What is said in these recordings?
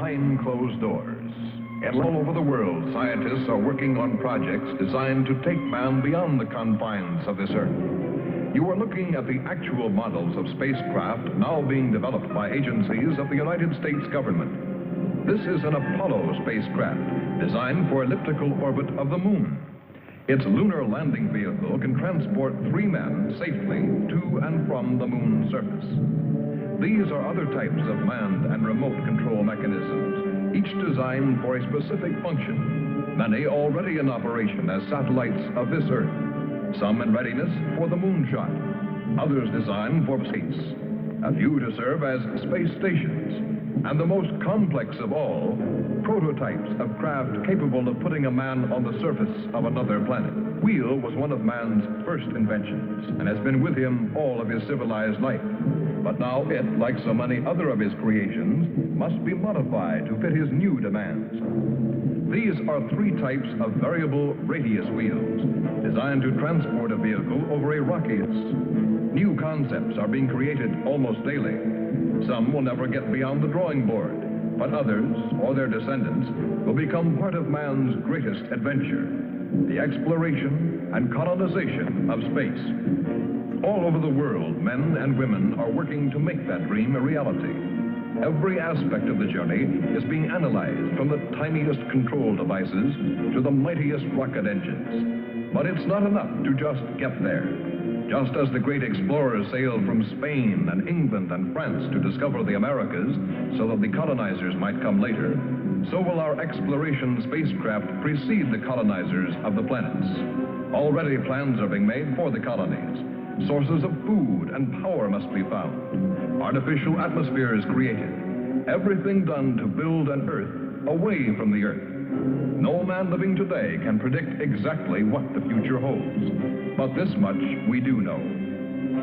behind closed doors. And all over the world, scientists are working on projects designed to take man beyond the confines of this Earth. You are looking at the actual models of spacecraft now being developed by agencies of the United States government. This is an Apollo spacecraft designed for elliptical orbit of the moon. Its lunar landing vehicle can transport 3 men safely to and from the moon's surface. These are other types of manned and remote control mechanisms, each designed for a specific function, many already in operation as satellites of this Earth, some in readiness for the moonshot, others designed for space, a few to serve as space stations, and the most complex of all, prototypes of craft capable of putting a man on the surface of another planet. Wheel was one of man's first inventions and has been with him all of his civilized life. But now it, like so many other of his creations, must be modified to fit his new demands. These are 3 types of variable radius wheels, designed to transport a vehicle over a rocky surface. New concepts are being created almost daily. Some will never get beyond the drawing board, but others, or their descendants, will become part of man's greatest adventure, the exploration and colonization of space. All over the world, men and women are working to make that dream a reality. Every aspect of the journey is being analyzed, from the tiniest control devices to the mightiest rocket engines. But it's not enough to just get there. Just as the great explorers sailed from Spain and England and France to discover the Americas so that the colonizers might come later, so will our exploration spacecraft precede the colonizers of the planets. Already plans are being made for the colonies. Sources of food and power must be found. Artificial atmospheres created. Everything done to build an Earth away from the Earth. No man living today can predict exactly what the future holds. But this much we do know.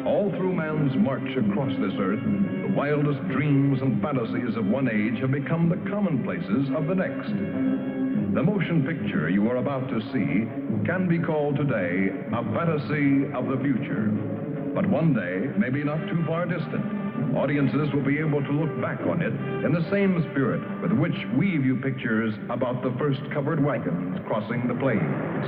All through man's march across this Earth, the wildest dreams and fantasies of one age have become the commonplaces of the next. The motion picture you are about to see can be called today a fantasy of the future. But one day, maybe not too far distant, audiences will be able to look back on it in the same spirit with which we view pictures about the first covered wagons crossing the plains.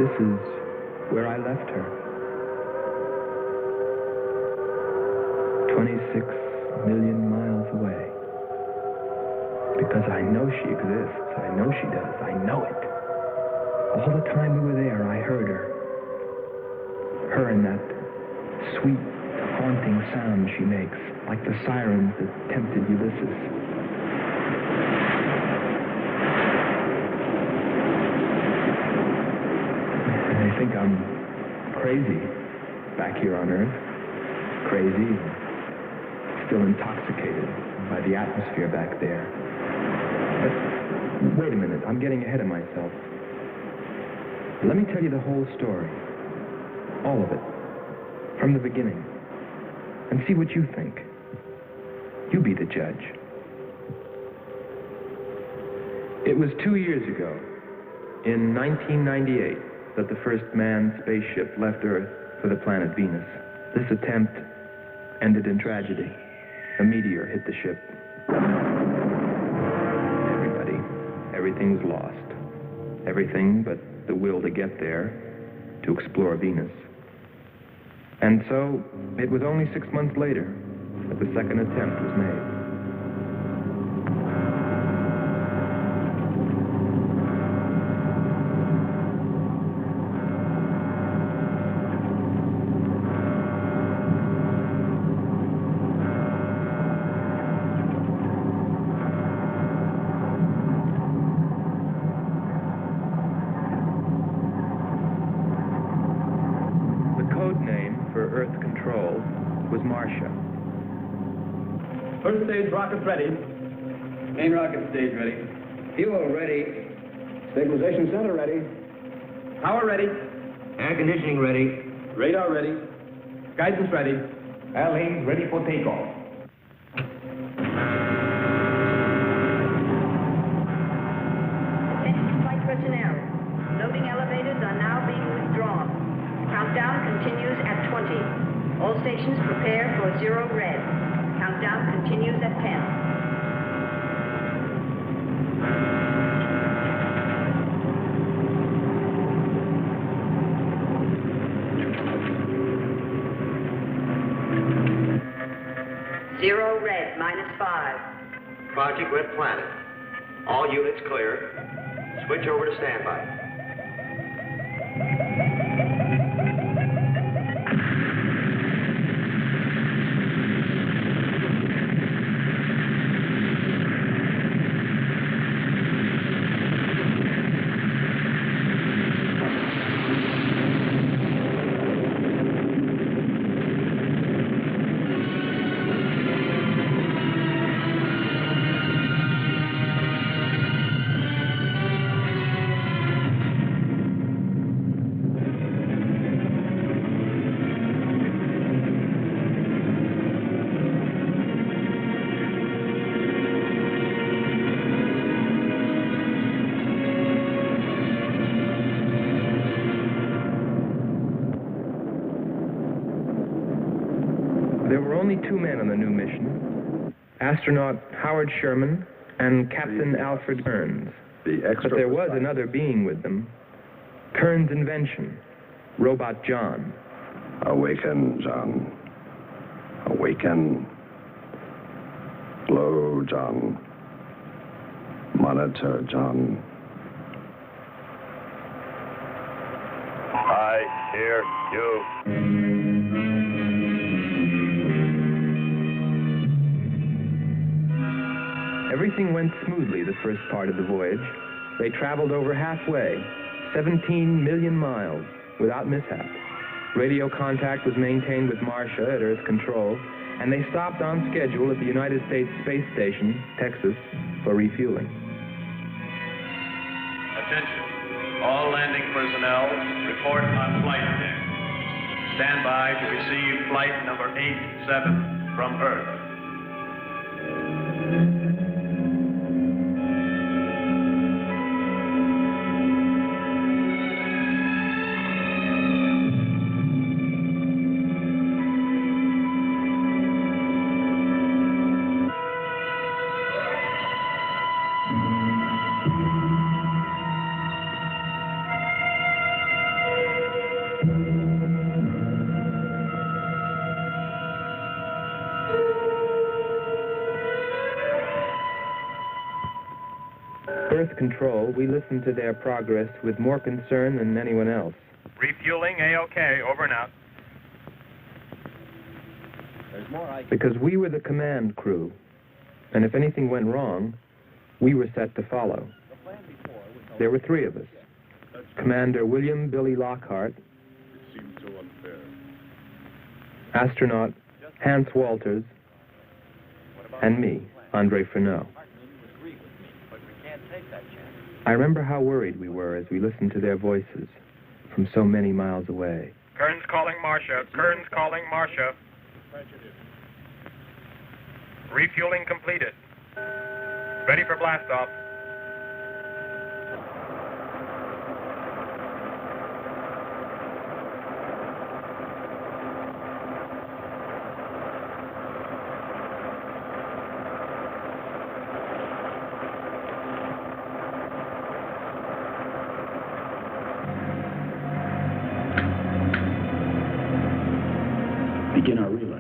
This is where I left her. 26 million miles away. Because I know she exists. I know she does. I know it. All the time we were there, I heard her. Her and that sweet, haunting sound she makes, like the sirens that tempted Ulysses. I think I'm crazy back here on Earth. Crazy, still intoxicated by the atmosphere back there. But wait a minute, I'm getting ahead of myself. Let me tell you the whole story. All of it. From the beginning. And see what you think. You be the judge. It was 2 years ago, in 1998, that the first manned spaceship left Earth for the planet Venus. This attempt ended in tragedy. A meteor hit the ship. Everything's lost. Everything but the will to get there, to explore Venus. And so, it was only 6 months later that the second attempt was made. First stage rockets ready. Main rocket stage ready. Fuel ready. Stabilization center ready. Power ready. Air conditioning ready. Radar ready. Guidance ready. Airlane ready for takeoff. Attention flight personnel. Loading elevators are now being withdrawn. Countdown continues at 20. All stations prepare for 0 red. Countdown continues at 10. Zero red, -5. Project Red Planet. All units clear. Switch over to standby. There were only 2 men on the new mission, astronaut Howard Sherman and Captain Alfred Kearns. But there was another being with them, Kearns' invention, Robot John. Awaken, John. Awaken. Slow, John. Monitor, John. I hear you. Everything went smoothly the first part of the voyage. They traveled over halfway, 17 million miles, without mishap. Radio contact was maintained with Marcia at Earth Control, and they stopped on schedule at the United States Space Station, Texas, for refueling. Attention. All landing personnel, report on flight deck. Stand by to receive flight number 87 from Earth. control, we listened to their progress with more concern than anyone else. Refueling A-OK, over and out. Because we were the command crew, and if anything went wrong, we were set to follow. There were 3 of us. Commander William Billy Lockhart, astronaut Hans Walters, and me, Andre Freneau. I remember how worried we were as we listened to their voices from so many miles away. Kern's calling Marcia. Kern's calling Marcia. Refueling completed. Ready for blast-off. Begin our relay.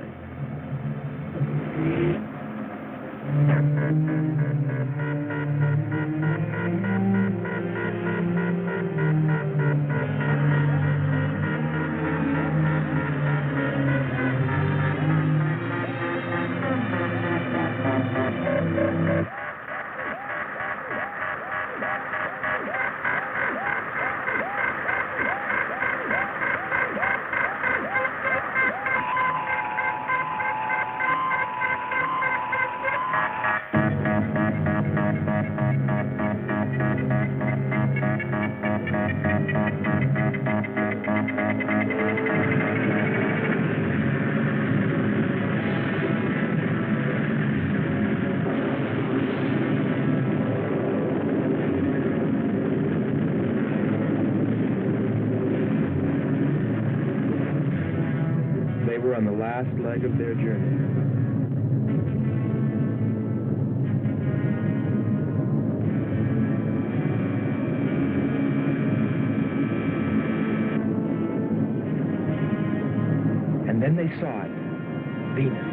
On the last leg of their journey. And then they saw it, Venus.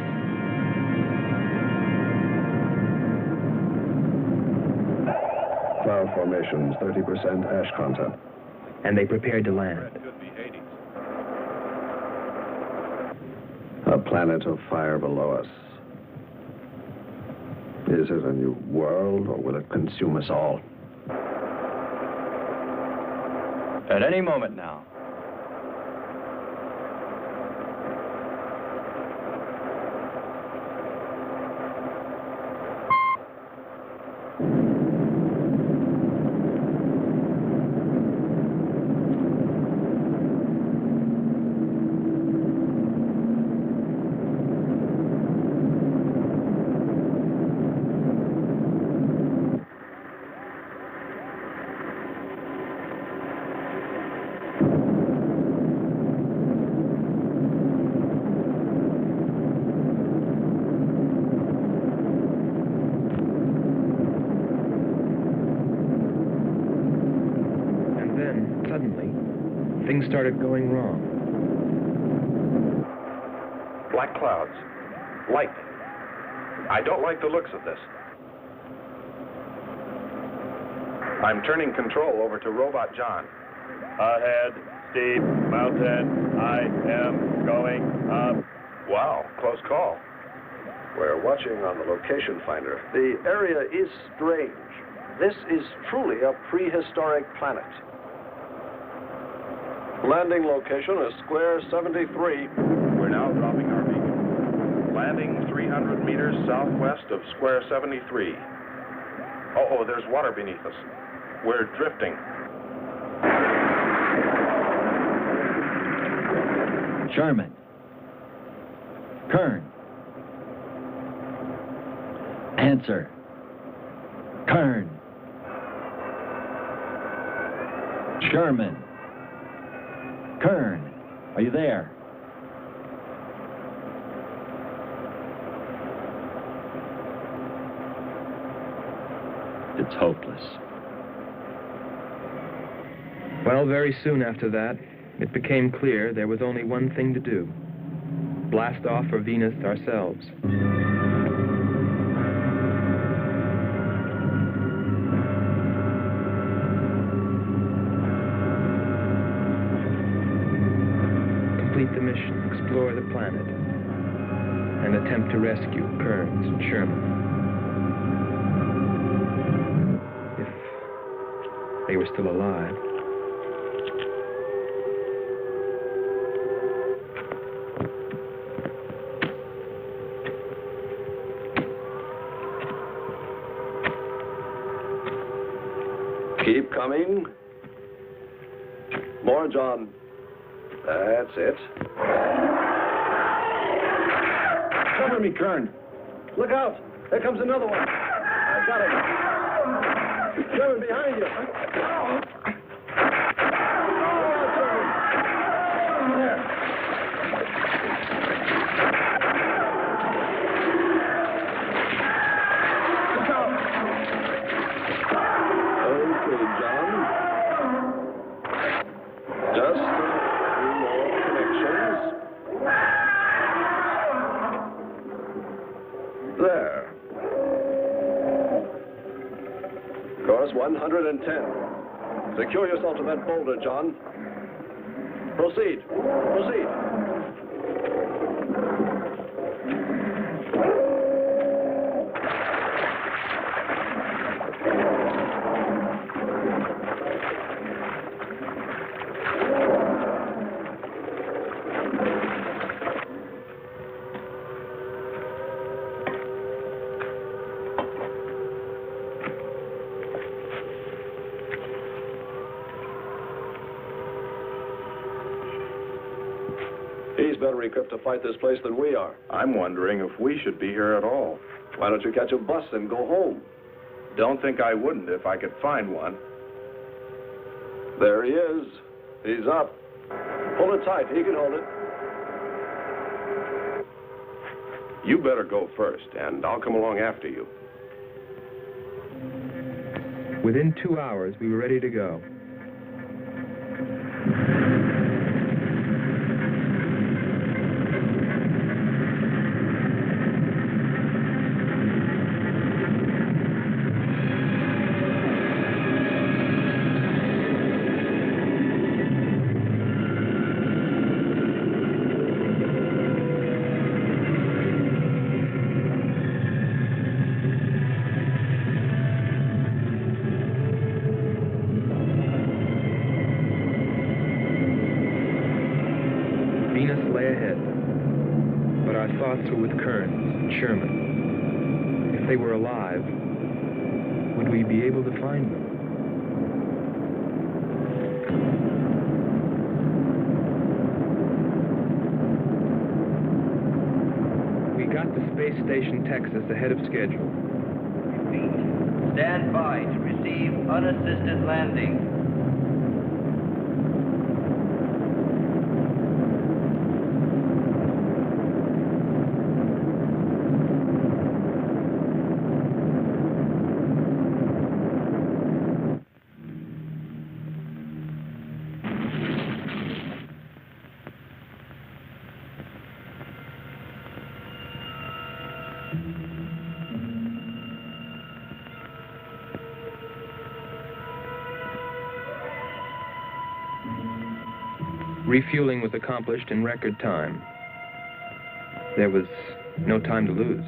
Cloud formations, 30% ash content. And they prepared to land. A planet of fire below us. Is it a new world, or will it consume us all? At any moment now. Things started going wrong. Black clouds. Light. I don't like the looks of this. I'm turning control over to Robot John. Ahead, steep mountain. I am going up. Wow, close call. We're watching on the location finder. The area is strange. This is truly a prehistoric planet. Landing location is square 73. We're now dropping our beacon. Landing 300 meters southwest of square 73. Oh, there's water beneath us. We're drifting. Sherman. Kern. Answer. Kern. Sherman. Kern, are you there? It's hopeless. Well, very soon after that, it became clear there was only one thing to do. Blast off for Venus ourselves. complete the mission, explore the planet, and attempt to rescue Kearns and Sherman. If they were still alive. Keep coming. More, John. That's it. Cover me, Kern. Look out. There comes another one. I got him. Sherman, behind you. There. Look out. Okay, John. Just a few more connections. There. Course 110. Secure yourself to that boulder, John. Proceed. Proceed. He's better equipped to fight this place than we are. I'm wondering if we should be here at all. Why don't you catch a bus and go home? Don't think I wouldn't if I could find one. There he is. He's up. Pull it tight. He can hold it. You better go first, and I'll come along after you. Within 2 hours, we were ready to go. With Kearns and Sherman. If they were alive, would we be able to find them? We got to Space Station, Texas, ahead of schedule. Stand by to receive unassisted landing. Refueling was accomplished in record time. There was no time to lose.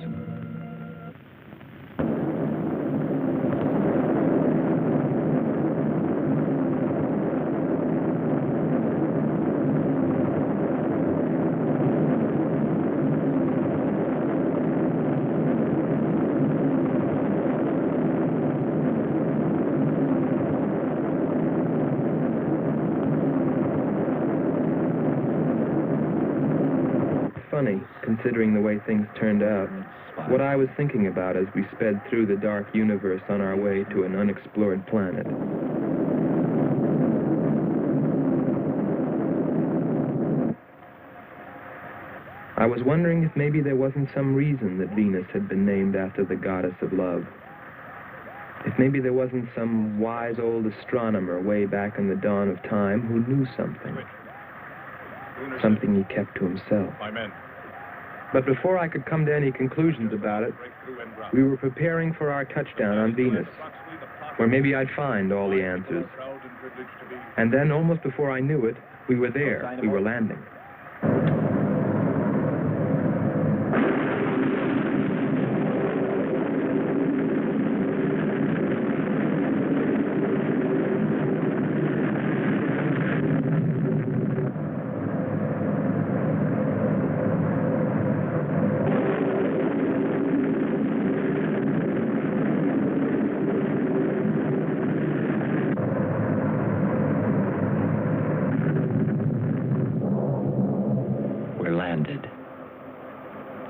Funny, considering the way things turned out, what I was thinking about as we sped through the dark universe on our way to an unexplored planet. I was wondering if maybe there wasn't some reason that Venus had been named after the goddess of love. If maybe there wasn't some wise old astronomer way back in the dawn of time who knew something. Something he kept to himself. But before I could come to any conclusions about it, we were preparing for our touchdown on Venus, where maybe I'd find all the answers. And then, almost before I knew it, we were there. We were landing.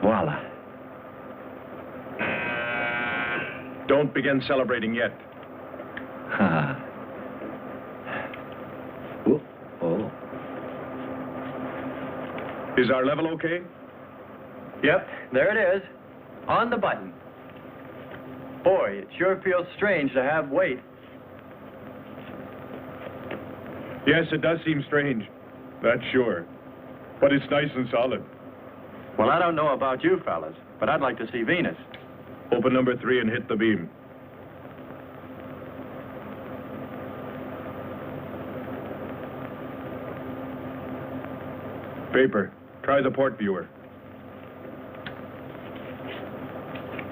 Voila. Don't begin celebrating yet. Ha. Oh, oh. Is our level okay? Yep, there it is. On the button. Boy, it sure feels strange to have weight. Yes, it does seem strange. That's sure. But it's nice and solid. Well, I don't know about you fellas, but I'd like to see Venus. Open number 3 and hit the beam. Paper, try the port viewer.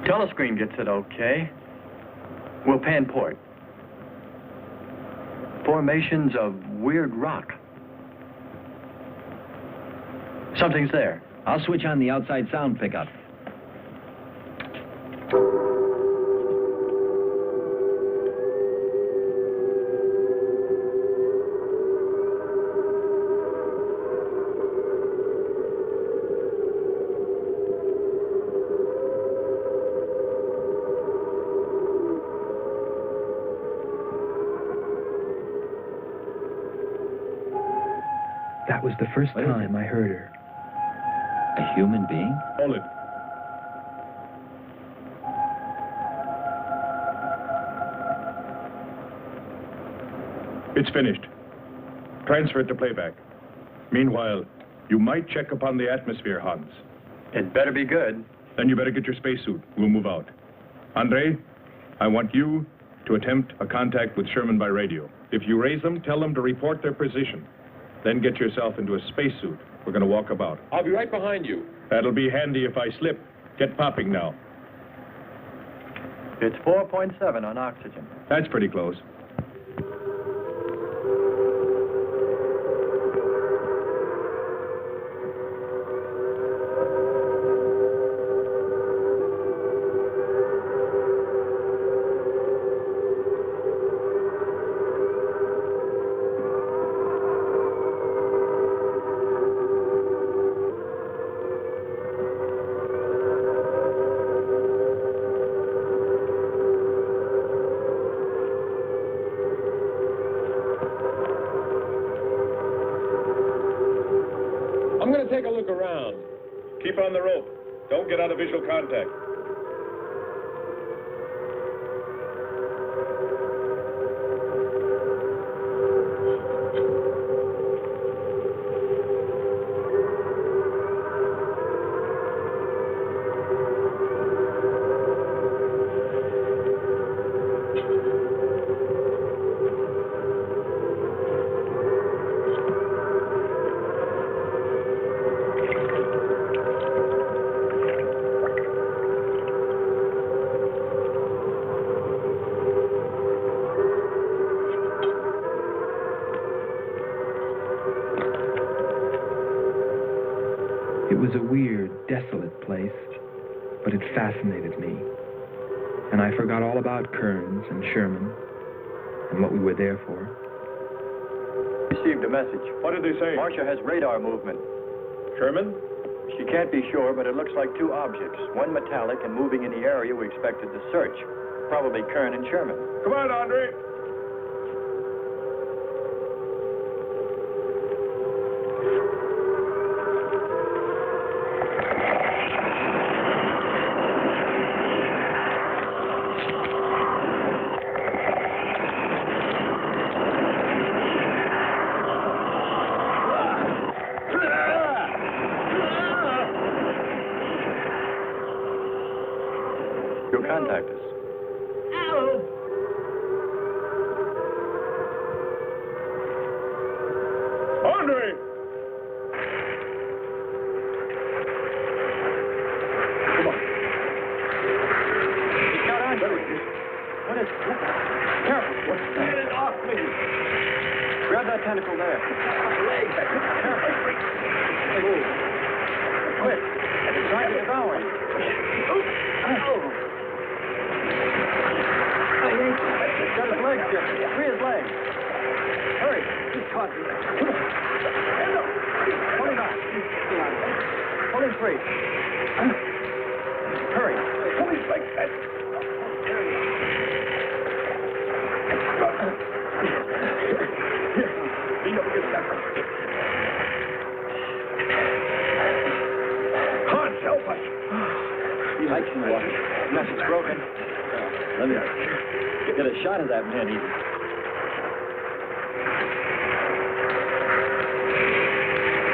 Telescreen gets it okay. We'll pan port. Formations of weird rock. Something's there. I'll switch on the outside sound pickup. That was the first time I heard her. A human being? Hold it. It's finished. Transfer it to playback. Meanwhile, you might check upon the atmosphere, Hans. It better be good. Then you better get your spacesuit. We'll move out. Andre, I want you to attempt a contact with Sherman by radio. If you raise them, tell them to report their position. Then get yourself into a spacesuit. We're going to walk about. I'll be right behind you. That'll be handy if I slip. Get popping now. It's 4.7 on oxygen. That's pretty close. I'm going to take a look around. Keep on the rope. Don't get out of visual contact. It was a weird, desolate place, but it fascinated me. And I forgot all about Kearns and Sherman and what we were there for. Received a message. What did they say? Marcia has radar movement. Sherman? She can't be sure, but it looks like two objects. One metallic and moving in the area we expected to search. Probably Kern and Sherman. Come on, Andre. You'll contact us. Andre! Grab that tentacle there. Legs. Move. Quick. It's trying to devour him. He's got his legs, Jim. Free his legs. Hurry. He's caught. Pull him out. Pull him free. Hurry. Pull his legs. Hans, help us. I can walk. Nothing's broken. Let me get a shot of that man.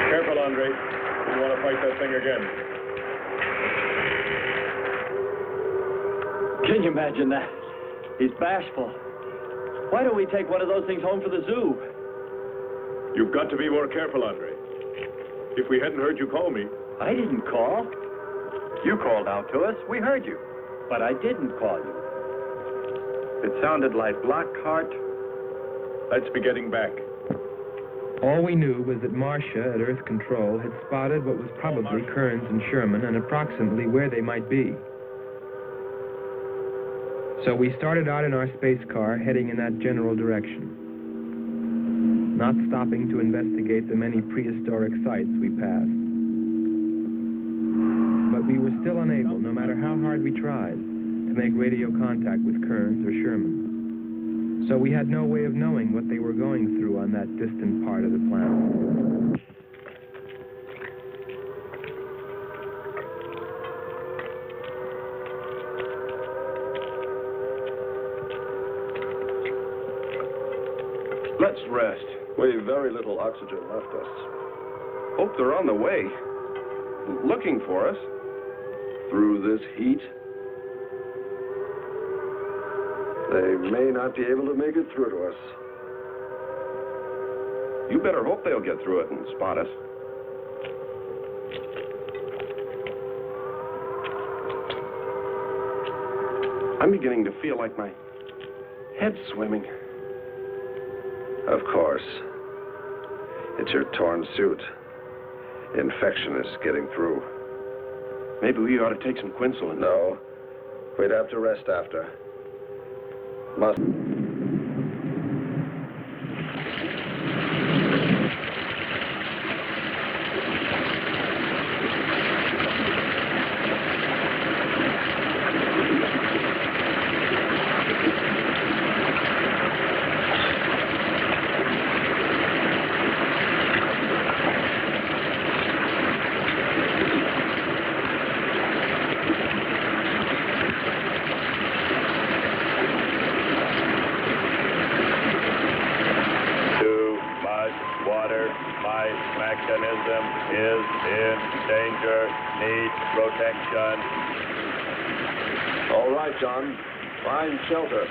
Careful, Andre. You want to fight that thing again. Can you imagine that? He's bashful. Why don't we take one of those things home for the zoo? You've got to be more careful, Andre. If we hadn't heard you call me... I didn't call. You called out to us. We heard you. But I didn't call you. It sounded like Lockhart. Let's be getting back. All we knew was that Marcia at Earth Control had spotted what was probably Kearns and Sherman and approximately where they might be. So we started out in our space car, heading in that general direction, not stopping to investigate the many prehistoric sites we passed. But we were still unable, no matter how hard we tried, to make radio contact with Kearns or Sherman. So we had no way of knowing what they were going through on that distant part of the planet. Let's rest. We've very little oxygen left us. Hope they're on the way. Looking for us. Through this heat. They may not be able to make it through to us. You better hope they'll get through it and spot us. I'm beginning to feel like my head's swimming. Of course. It's your torn suit. Infection is getting through. Maybe we ought to take some quinsulin. No. We'd have to rest after. Must. All right, John. Find shelter.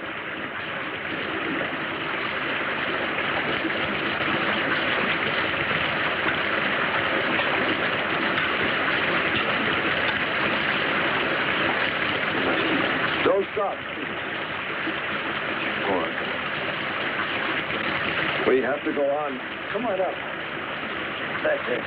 Don't stop. Go on. We have to go on. Come on up. That's it.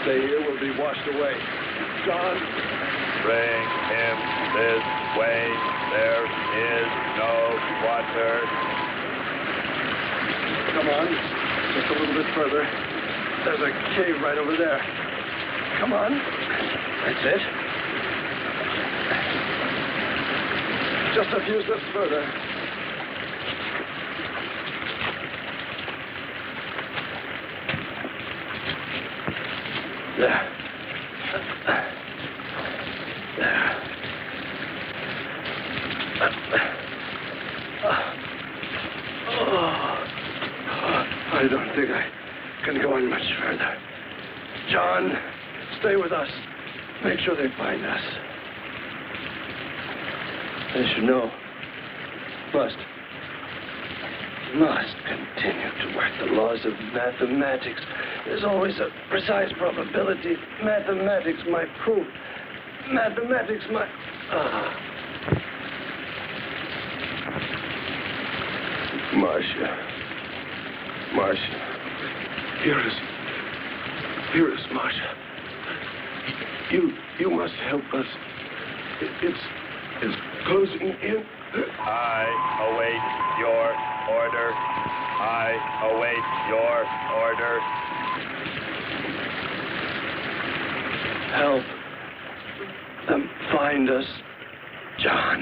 Stay here, we'll be washed away. John. Bring him this way. There is no water. Come on. Just a little bit further. There's a cave right over there. Come on. That's it. Just a few steps further. There. I don't think I can go on much further. John, stay with us. Make sure they find us. They should know. Must continue to work the laws of mathematics. There's always a precise probability. Mathematics might prove. Mathematics might... Marcia. Here is Marcia. You must help us. It's closing in. I await your order. I await your order. Help them find us, John.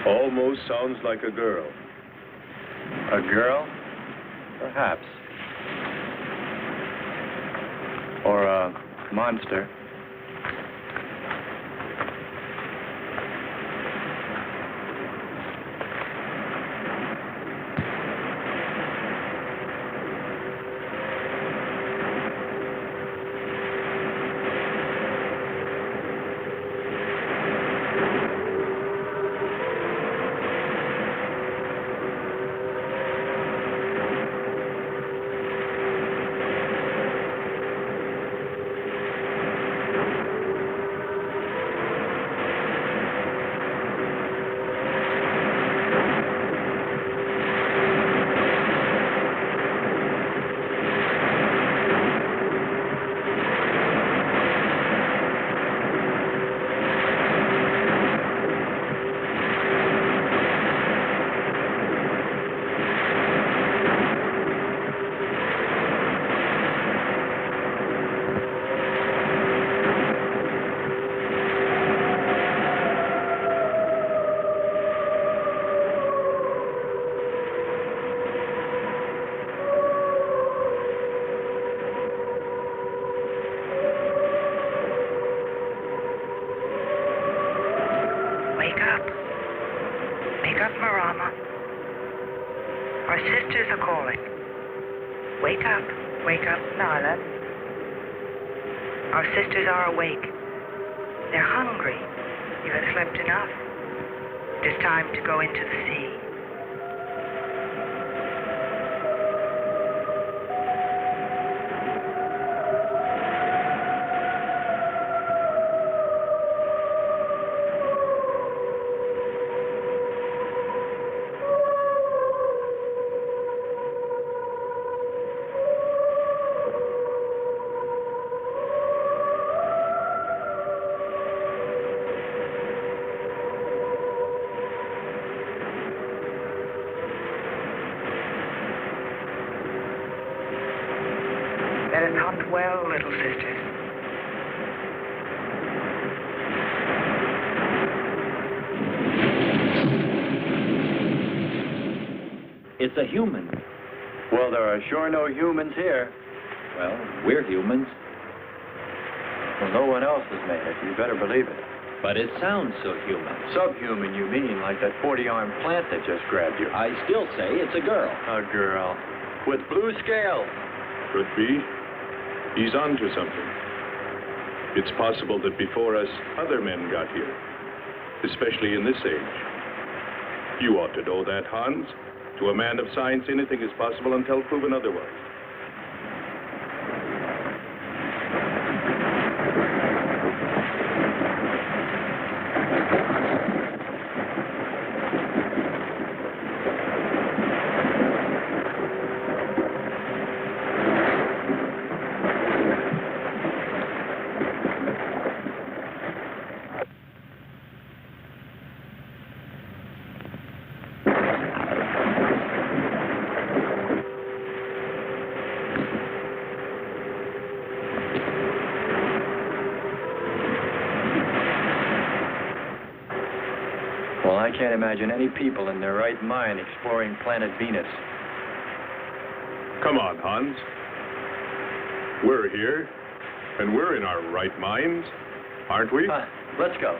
Almost sounds like a girl. A girl? Perhaps. Or a monster. Wake up, Nala. Our sisters are awake. They're hungry. You have slept enough. It is time to go into the sea. That is not well, little sisters. It's a human. Well, there are sure no humans here. Well, we're humans. Well, no one else has made it. You better believe it. But it sounds so human. Subhuman, you mean, like that 40-armed plant that just grabbed you. I still say it's a girl. A girl. With blue scales. Could be. He's onto something. It's possible that before us, other men got here, especially in this age. You ought to know that, Hans. To a man of science, anything is possible until proven otherwise. imagine any people in their right mind exploring planet Venus. Come on, Hans. We're here, and we're in our right minds, aren't we? Let's go.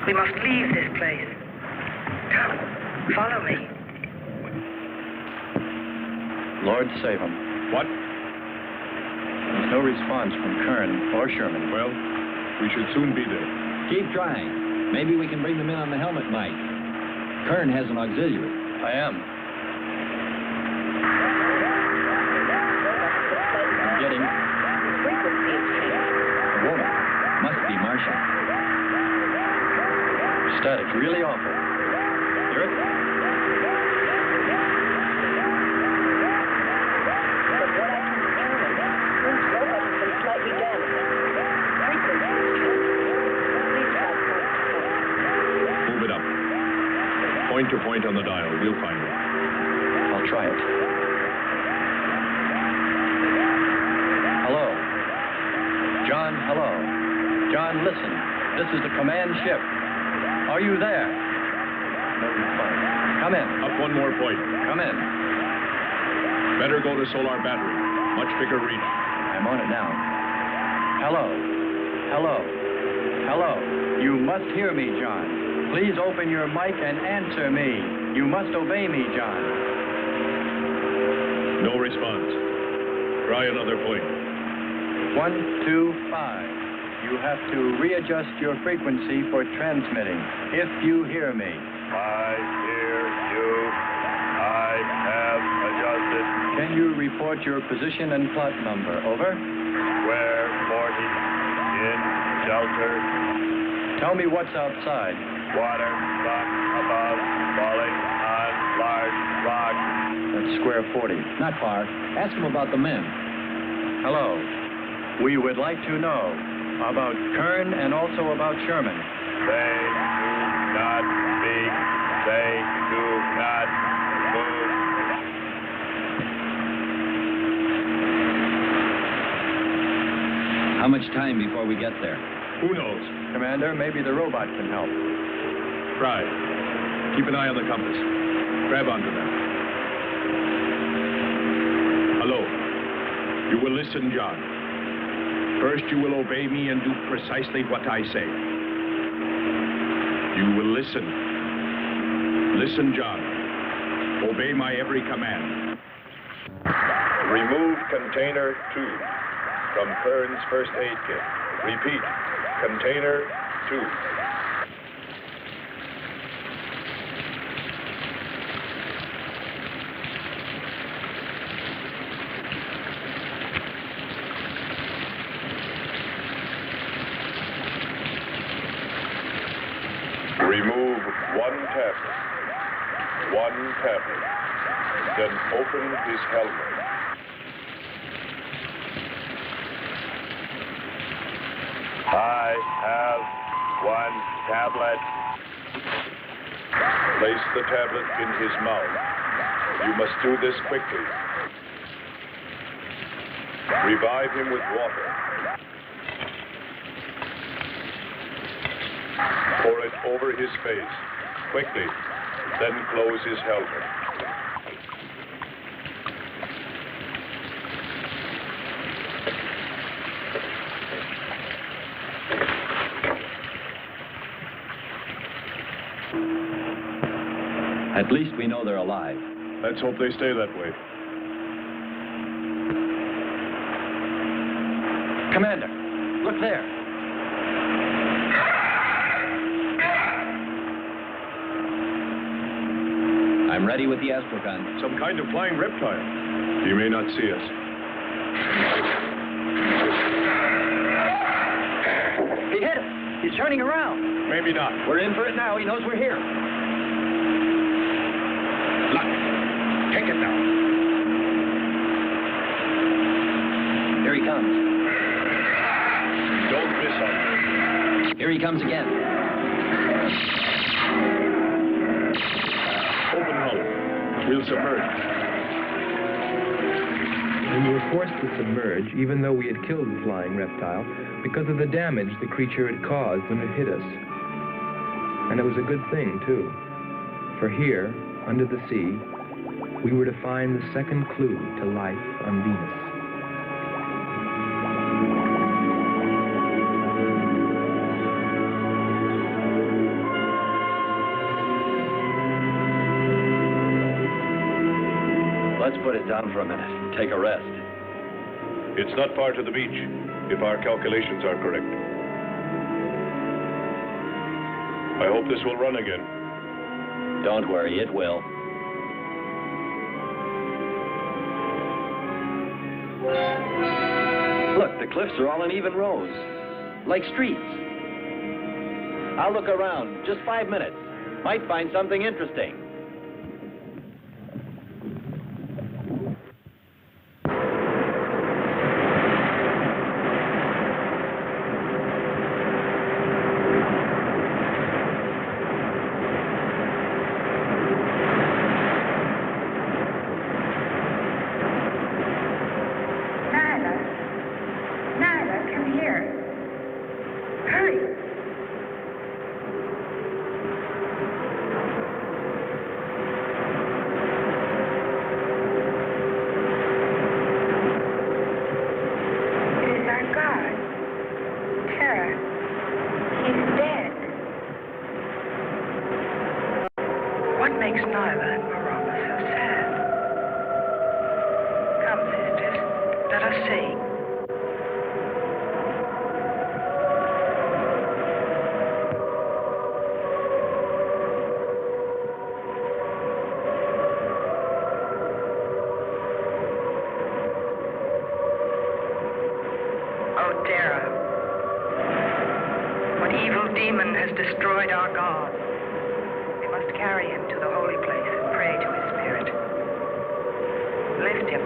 We must leave this place. Come, follow me. Lord save him. What? There's no response from Kern or Sherman. Well, we should soon be there. Keep trying. Maybe we can bring them in on the helmet mic. Kern has an auxiliary. I am. I'm getting... Frequency is changed. A woman. Must be Martian. Static, really awful. Hear it? From what I can determine, Clint's robot has been slightly damaged. Frequency is changed. Please try point to point. Move it up. Point to point on the dial. We'll find it. I'll try it. Hello. John, hello. John, listen. This is the command ship. Are you there? No reply. Come in. Up one more point. Come in. Better go to solar battery. Much bigger reach. I'm on it now. Hello. Hello. Hello. You must hear me, John. Please open your mic and answer me. You must obey me, John. No response. Try another point. 1, 2, 5. You have to readjust your frequency for transmitting. If you hear me. I hear you. I have adjusted. Can you report your position and plot number? Over. Square 40. In shelter. Tell me what's outside. Water, sun above, falling on large rock. That's square 40. Not far. Ask him about the men. Hello. We would like to know about Kern and also about Sherman. They do not speak. They do not move. How much time before we get there? Who knows? Commander, maybe the robot can help. Try. Keep an eye on the compass. Grab onto that. Hello. You will listen, John. First, you will obey me and do precisely what I say. You will listen. Listen, John. Obey my every command. Remove container 2 from Kern's first aid kit. Repeat. Container 2. Remove one tablet. One tablet. Then open his helmet. I have one tablet. Place the tablet in his mouth. You must do this quickly. Revive him with water. Pour it over his face. Quickly. Then close his helmet. At least we know they're alive. Let's hope they stay that way. Commander, look there. I'm ready with the astrogun. Some kind of flying reptile. He may not see us. He's turning around. Maybe not. We're in for it now. He knows we're here. Look. Take it now. Here he comes. Don't miss him. Here he comes again. Open hull. We'll submerge. We were forced to submerge, even though we had killed the flying reptile, because of the damage the creature had caused when it hit us. And it was a good thing, too. For here, under the sea, we were to find the second clue to life on Venus. Let's put it down for a minute. Take a rest. It's not far to the beach, if our calculations are correct. I hope this will run again. Don't worry, it will. Look, the cliffs are all in even rows, like streets. I'll look around. Just 5 minutes. Might find something interesting. Destroyed our God. We must carry him to the holy place and pray to his spirit. Lift him.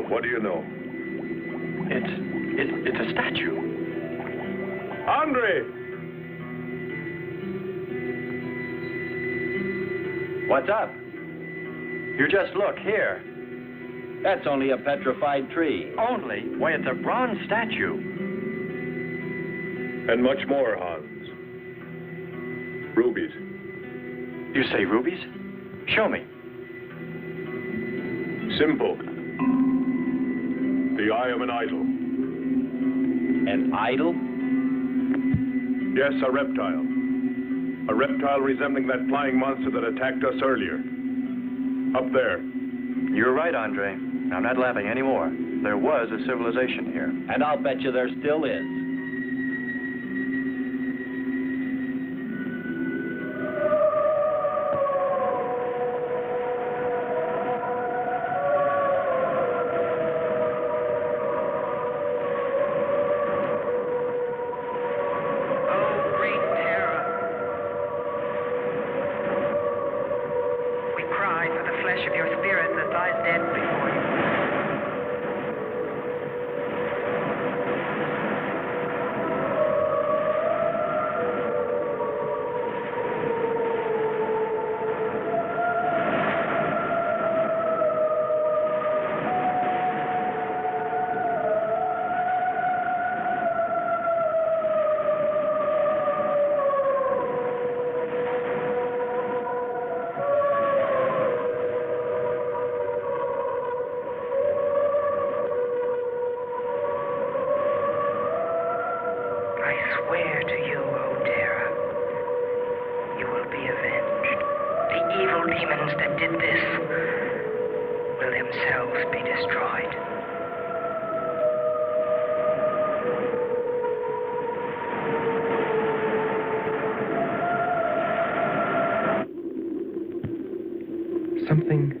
What do you know? It's a statue. Andre! What's up? You just look here. That's only a petrified tree. Only? Why, it's a bronze statue. And much more, Hans. Rubies. You say rubies? Show me. Simple. The eye of an idol. An idol? Yes, a reptile. A reptile resembling that flying monster that attacked us earlier. Up there. You're right, Andre. I'm not laughing anymore. There was a civilization here. And I'll bet you there still is. demons that did this will themselves be destroyed. Something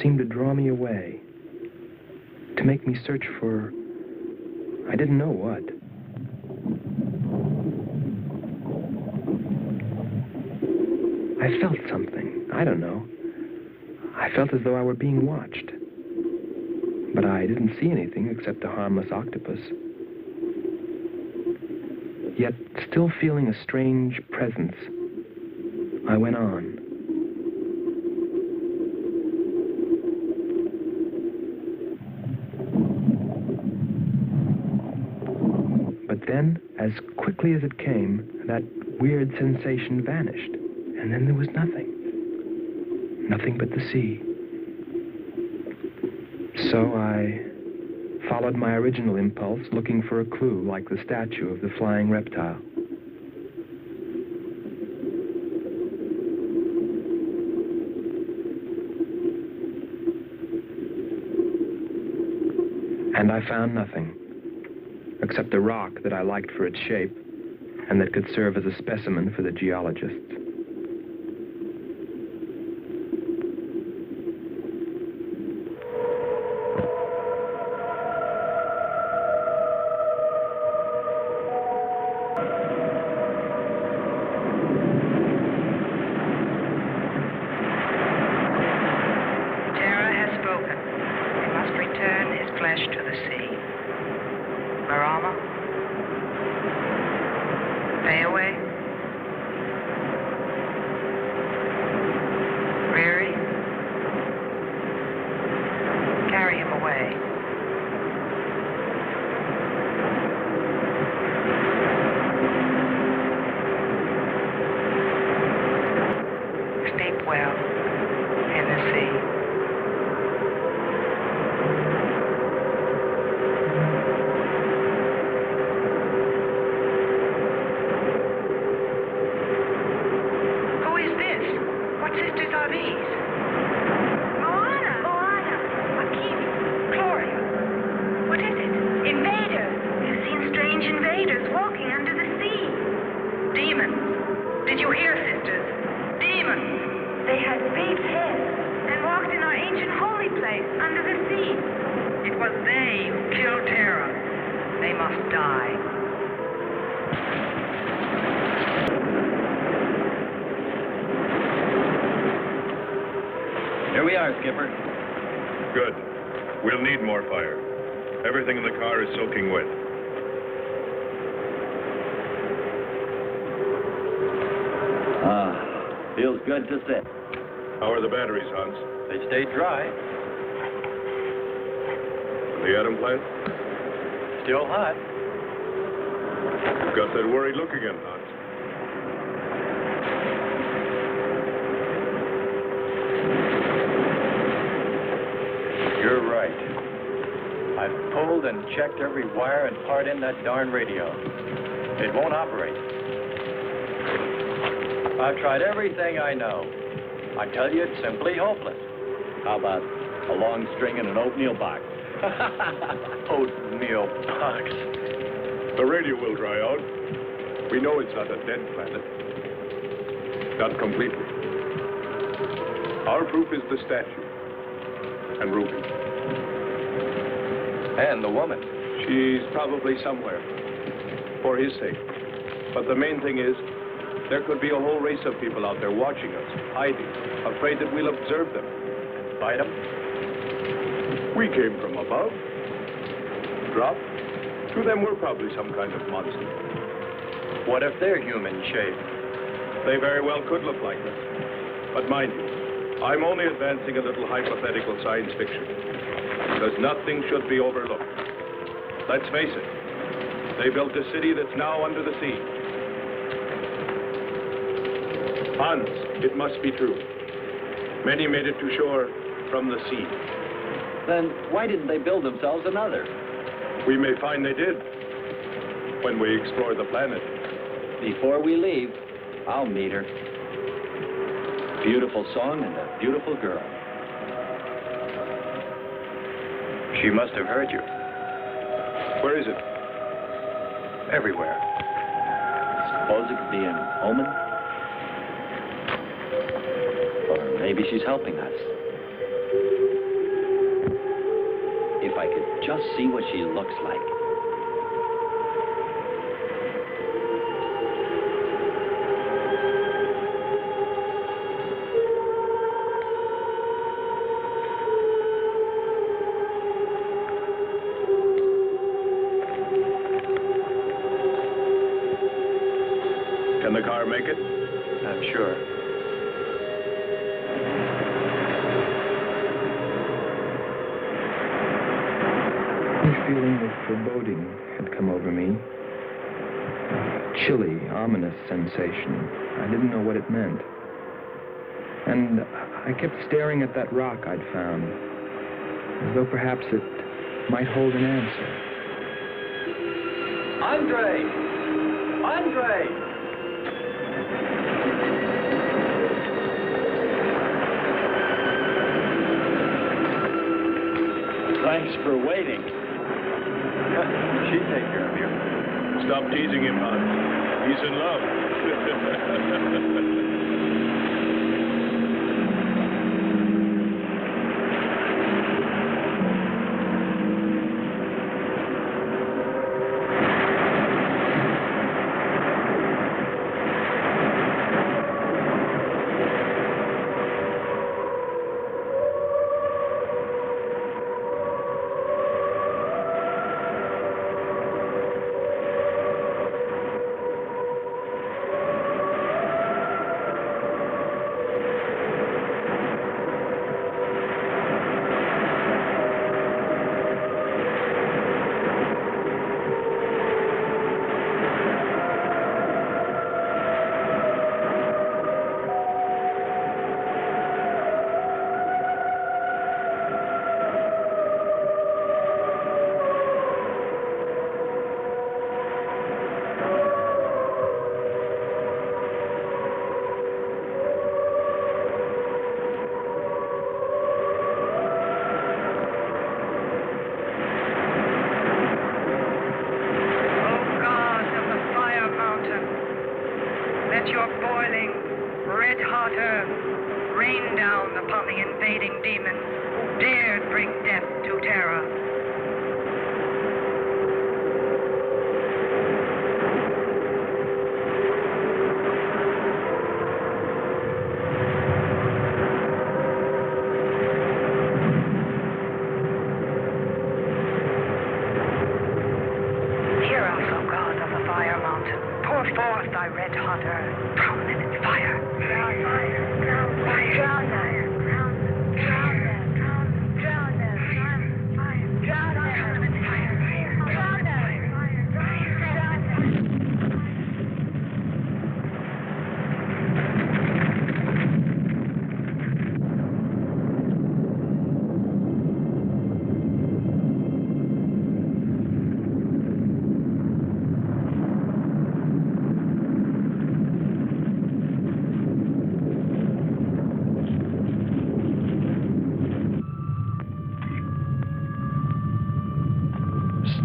seemed to draw me away, to make me search for, I didn't know what. I felt something, I don't know. I felt as though I were being watched. But I didn't see anything except a harmless octopus. Yet, still feeling a strange presence, I went on. But then, as quickly as it came, that weird sensation vanished. And then there was nothing. Nothing but the sea. So I followed my original impulse, looking for a clue like the statue of the flying reptile. And I found nothing, except a rock that I liked for its shape and that could serve as a specimen for the geologists. Soaking wet. Feels good to sit. How are the batteries, Hans? They stayed dry. The atom plant? Still hot. You've got that worried look again, Hans. You're right. I've pulled and checked every wire and part in that darn radio. It won't operate. I've tried everything I know. I tell you, it's simply hopeless. How about a long string and an oatmeal box? Oatmeal box. The radio will dry out. We know it's not a dead planet. Not completely. Our proof is the statue. And Ruby. And the woman. She's probably somewhere. For his sake. But the main thing is, there could be a whole race of people out there watching us, hiding, afraid that we'll observe them. Fight them? We came from above. Dropped. To them, we're probably some kind of monster. What if they're human shape? They very well could look like us. But mind you, I'm only advancing a little hypothetical science fiction. Because nothing should be overlooked. Let's face it. They built a city that's now under the sea. Hans, it must be true. Many made it to shore from the sea. Then why didn't they build themselves another? We may find they did. When we explore the planet. Before we leave, I'll meet her. Beautiful song and a beautiful girl. She must have heard you. Where is it? Everywhere. Suppose it could be an omen? Or maybe she's helping us. If I could just see what she looks like. Can the car make it? I'm sure. A feeling of foreboding had come over me. A chilly, ominous sensation. I didn't know what it meant. And I kept staring at that rock I'd found, as though perhaps it might hold an answer. Andre! Andre! Thanks for waiting. She'd take care of you. Stop teasing him, Hans. He's in love.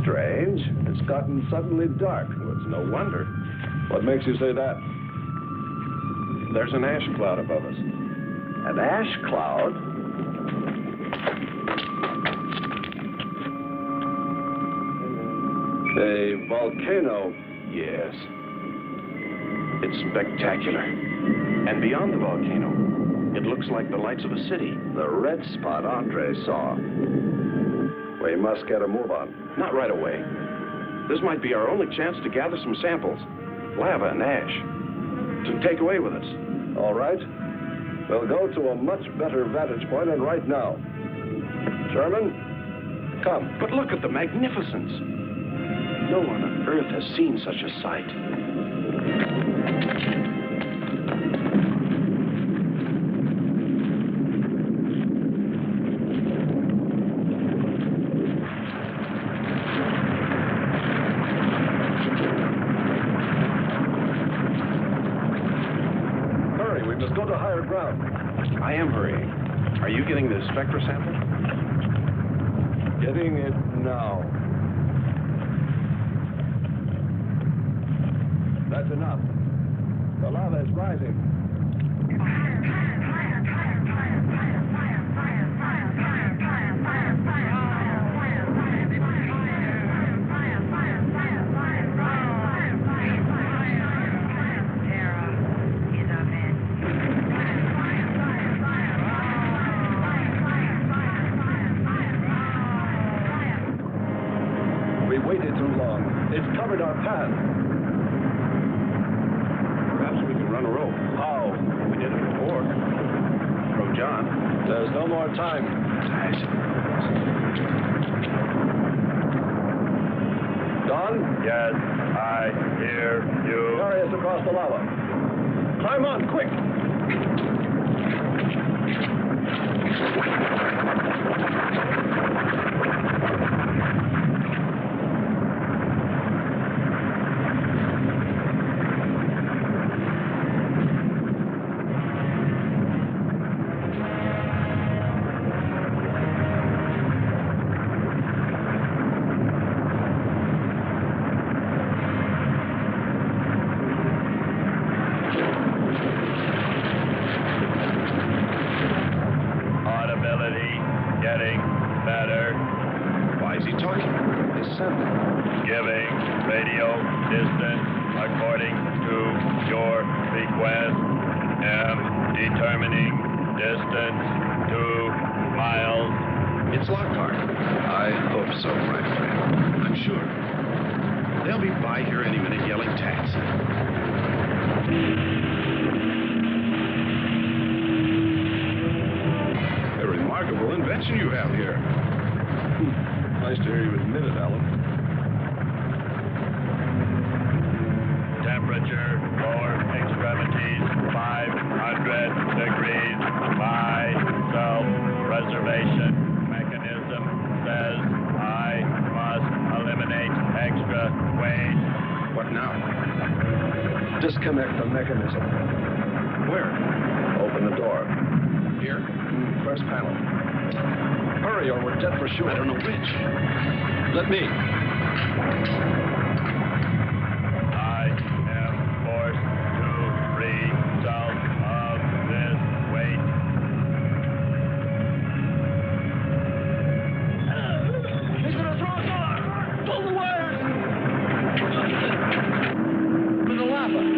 Strange. It's gotten suddenly dark. Well, it's no wonder. What makes you say that? There's an ash cloud above us. An ash cloud? A volcano. Yes. It's spectacular. And beyond the volcano, it looks like the lights of a city. The red spot Andre saw. We must get a move on. Not right away. This might be our only chance to gather some samples. Lava and ash. To take away with us. All right. We'll go to a much better vantage point, and right now. Sherman, come. But look at the magnificence. No one on Earth has seen such a sight. Let's go to higher ground. I am hurrying. Are you getting the spectra sample? Getting it now. That's enough. The lava is rising. We waited too long. It's covered our path. Perhaps we can run a rope. How? We did it before. Throw John. There's no more time. Don? Yes, I hear you. Carry us across the lava. Climb on, quick! Disconnect the mechanism. Where? Open the door. Here? First panel. Hurry or we're dead for sure. I don't know which. Let me. I am forced to result of this weight. He's gonna throw us off! Pull the wires!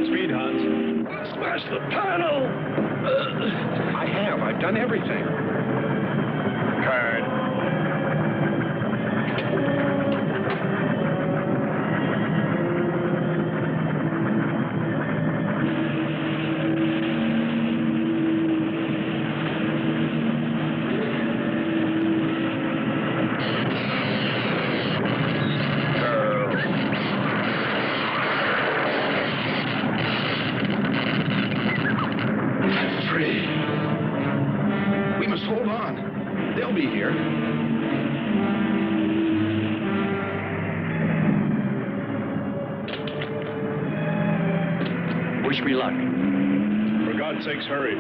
Speed, Hans. Smash the panel! I've done everything. Kurt. Sakes, hurry.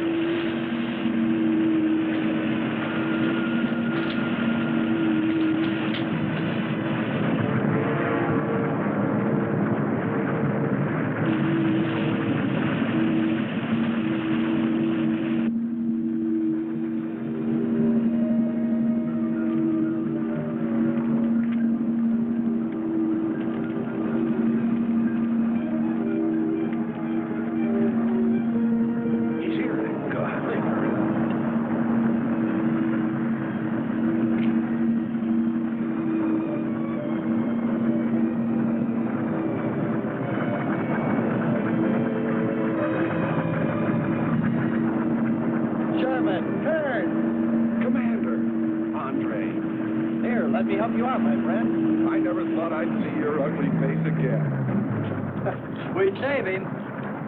We save him,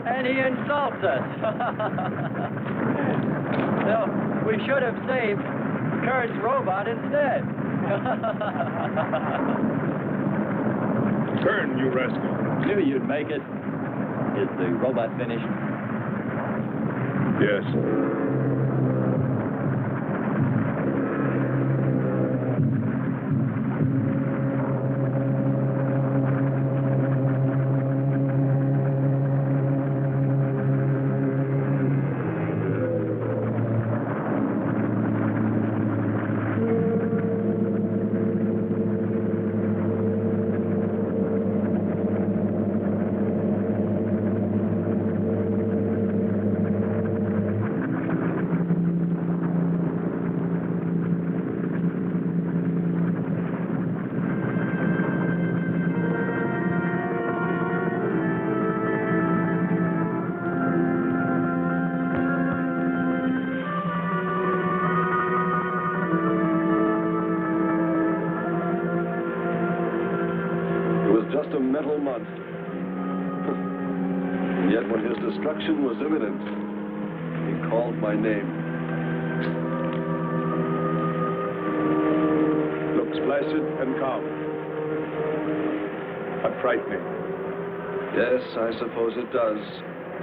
and he insults us. So we should have saved Kurt's robot instead. Turn, you rascal. Knew you'd make it. Is the robot finished? Yes. Destruction was imminent. He called my name. Looks placid and calm. But frightening. Yes, I suppose it does,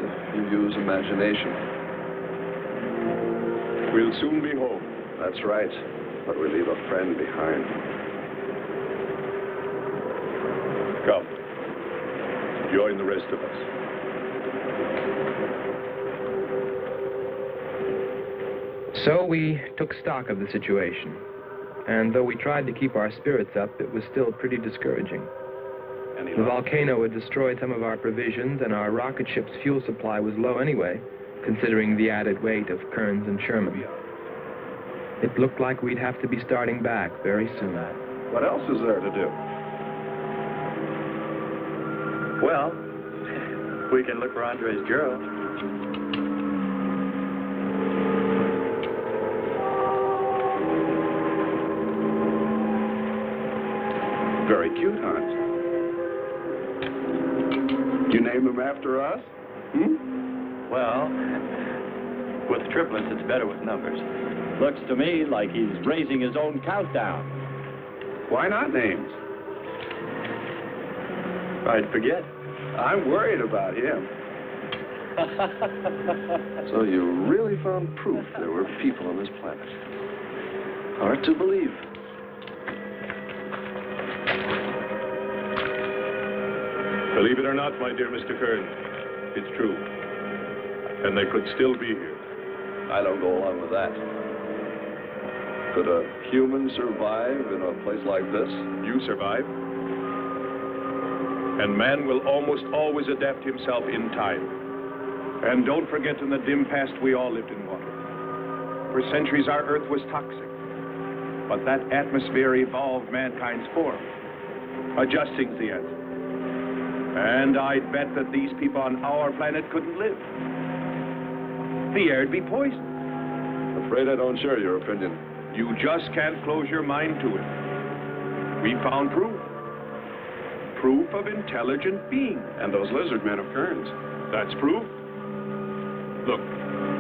if you use imagination. We'll soon be home. That's right, but we leave a friend behind. Come. Join the rest of us. So we took stock of the situation, and though we tried to keep our spirits up, it was still pretty discouraging. The volcano had destroyed some of our provisions, and our rocket ship's fuel supply was low anyway, considering the added weight of Kearns and Sherman. It looked like we'd have to be starting back very soon. What else is there to do? Well, we can look for Andre's girl. Very cute, Hans. You name him after us? Well, with triplets, it's better with numbers. Looks to me like he's raising his own countdown. Why not names? I'd forget. I'm worried about him. So you really found proof there were people on this planet. Hard to believe. Believe it or not, my dear Mr. Kearns, it's true. And they could still be here. I don't go along with that. Could a human survive in a place like this? You survive. And man will almost always adapt himself in time. And don't forget, in the dim past, we all lived in water. For centuries, our Earth was toxic. But that atmosphere evolved mankind's form. Adjusting's the answer. And I'd bet that these people on our planet couldn't live. The air'd be poisoned. Afraid I don't share your opinion. You just can't close your mind to it. We found proof. Proof of intelligent being. And those lizard men of Kearns. That's proof. Look,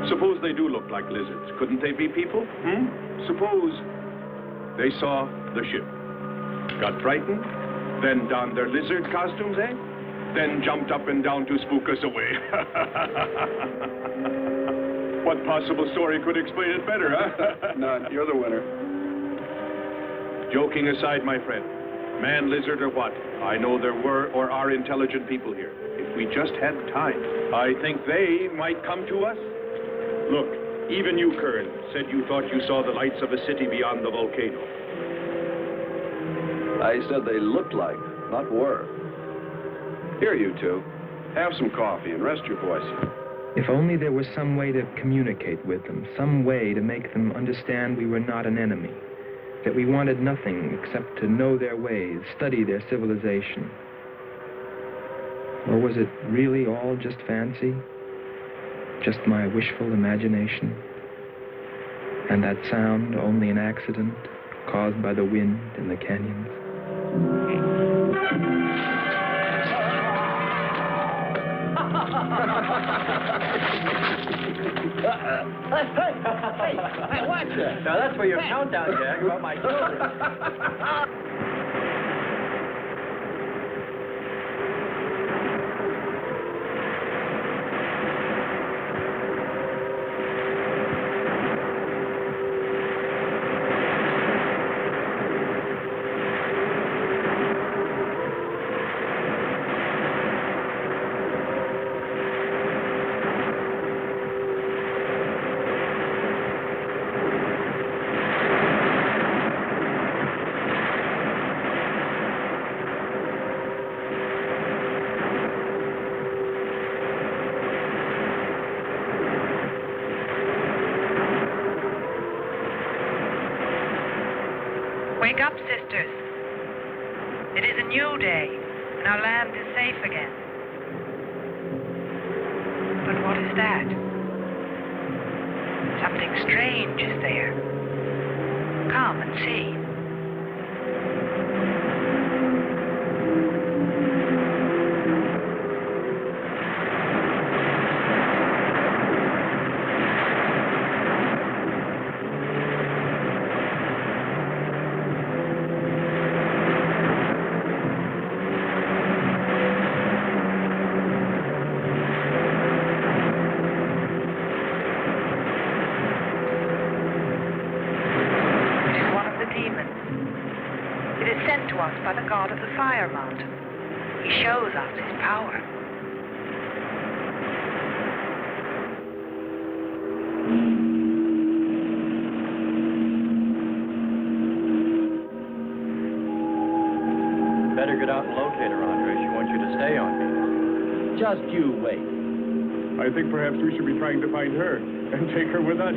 suppose they do look like lizards. Couldn't they be people? Suppose they saw the ship, got frightened, then donned their lizard costumes, then jumped up and down to spook us away. What possible story could explain it better, huh? None. You're the winner. Joking aside, my friend, man, lizard, or what, I know there were or are intelligent people here. If we just had time, I think they might come to us. Look, even you, Kearns, said you thought you saw the lights of a city beyond the volcano. I said they looked like, not were. Here, you two. Have some coffee and rest your voices. If only there was some way to communicate with them, some way to make them understand we were not an enemy, that we wanted nothing except to know their ways, study their civilization. Or was it really all just fancy? Just my wishful imagination? And that sound only an accident caused by the wind in the canyons? Hey, watch it. Now that's for your countdown, Jack, about my children. Wake up, sisters. It is a new day, and our land is safe again. But what is that? Something strange is there. Come and see. By the god of the fire mountain. He shows us his power. Better get out and locate her, Andre. She wants you to stay on me. Just you wait. I think perhaps we should be trying to find her and take her with us.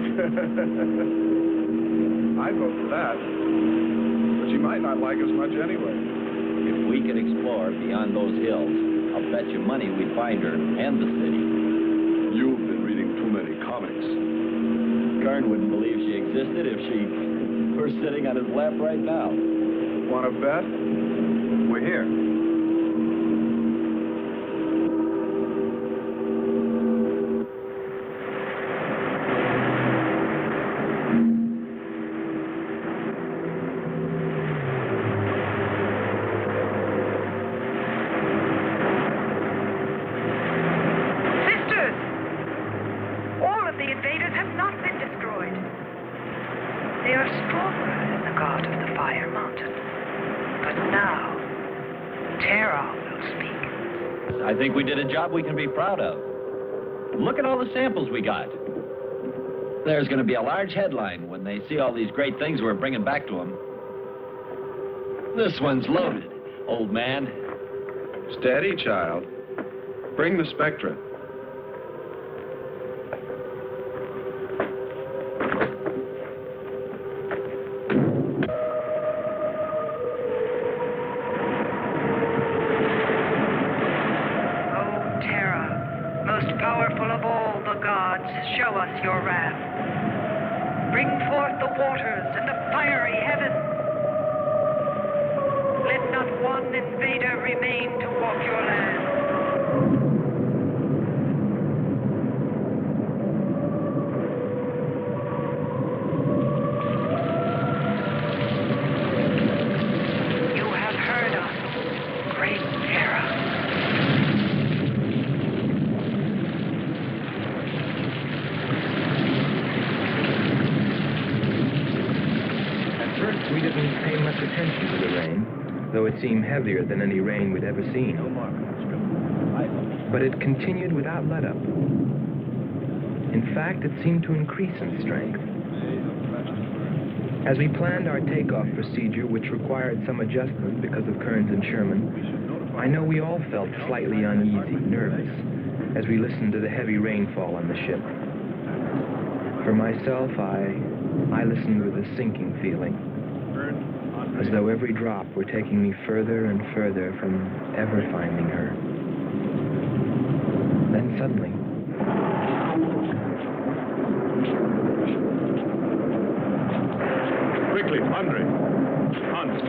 I'd vote for that. She might not like us much anyway. If we could explore beyond those hills, I'll bet you money we'd find her and the city. You've been reading too many comics. Kern wouldn't believe she existed if she were sitting on his lap right now. Want to bet? We're here. I think we did a job we can be proud of. Look at all the samples we got. There's going to be a large headline when they see all these great things we're bringing back to them. This one's loaded, old man. Steady, child. Bring the spectra. Show us your wrath. Bring forth the waters and the fiery heaven. Let not one invader remain to walk your land. You have heard us, great Terra. We didn't pay much attention to the rain, though it seemed heavier than any rain we'd ever seen. But it continued without let-up. In fact, it seemed to increase in strength. As we planned our takeoff procedure, which required some adjustment because of Kearns and Sherman, I know we all felt slightly uneasy, nervous, as we listened to the heavy rainfall on the ship. For myself, I listened with a sinking feeling, as though every drop were taking me further and further from ever finding her. Then suddenly... Quickly, Andre. Hans.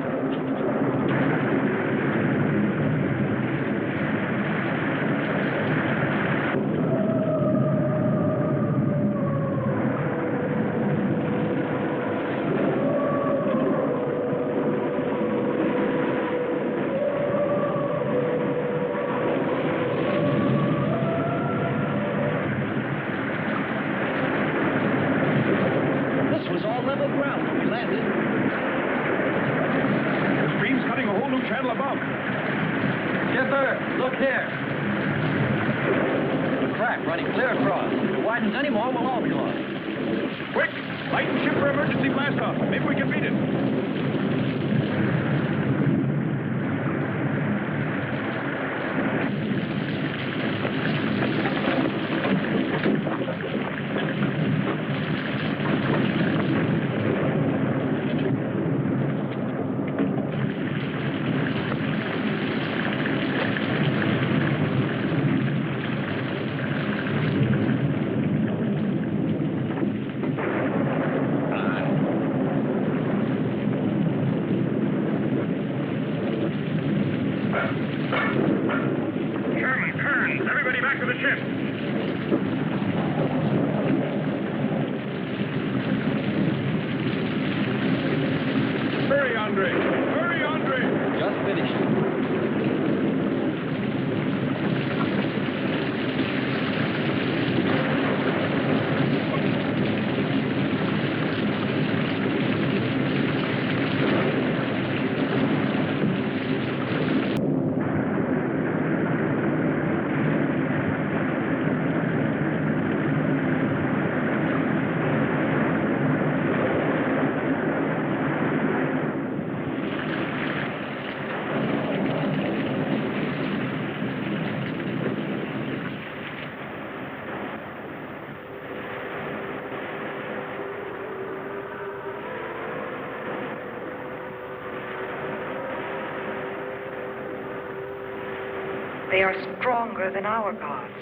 They are stronger than our gods.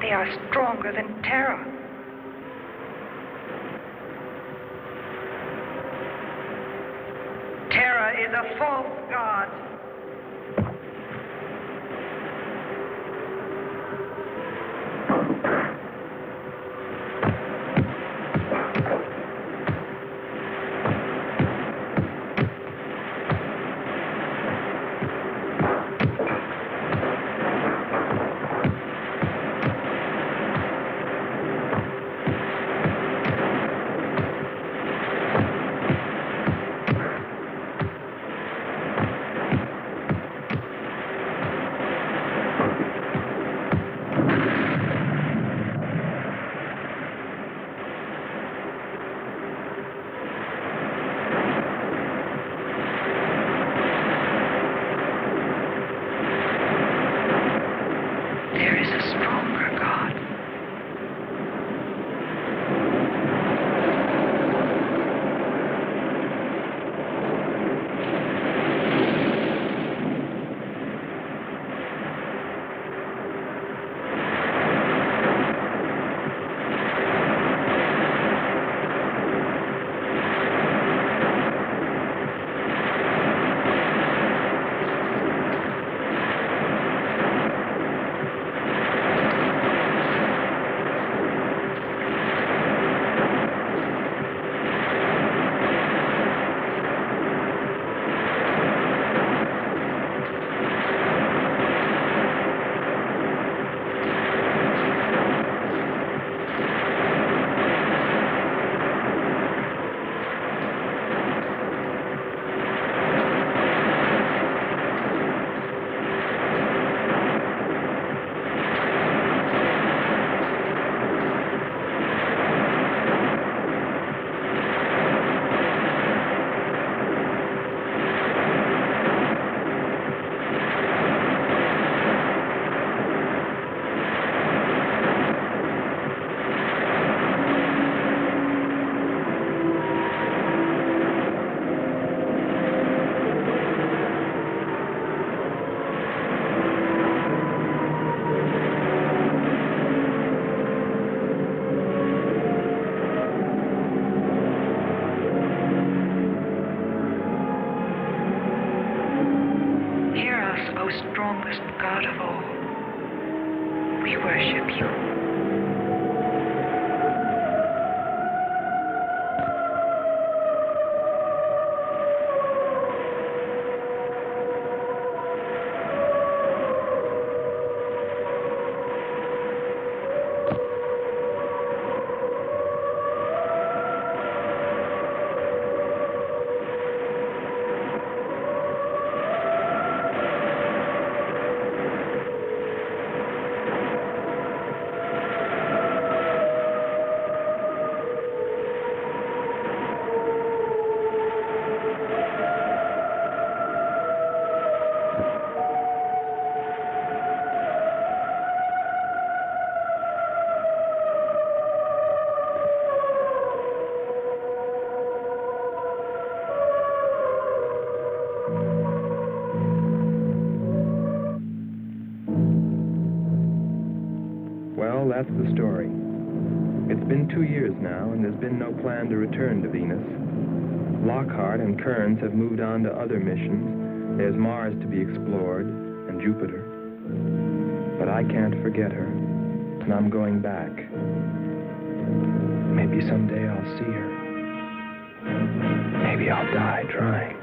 They are stronger than Terra. Terra is a false god. Strongest God of all, we worship you. Well, that's the story. It's been 2 years now, and there's been no plan to return to Venus. Lockhart and Kearns have moved on to other missions. There's Mars to be explored, and Jupiter. But I can't forget her, and I'm going back. Maybe someday I'll see her. Maybe I'll die trying.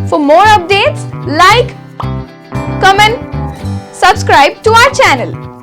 For more updates, like, comment, subscribe to our channel.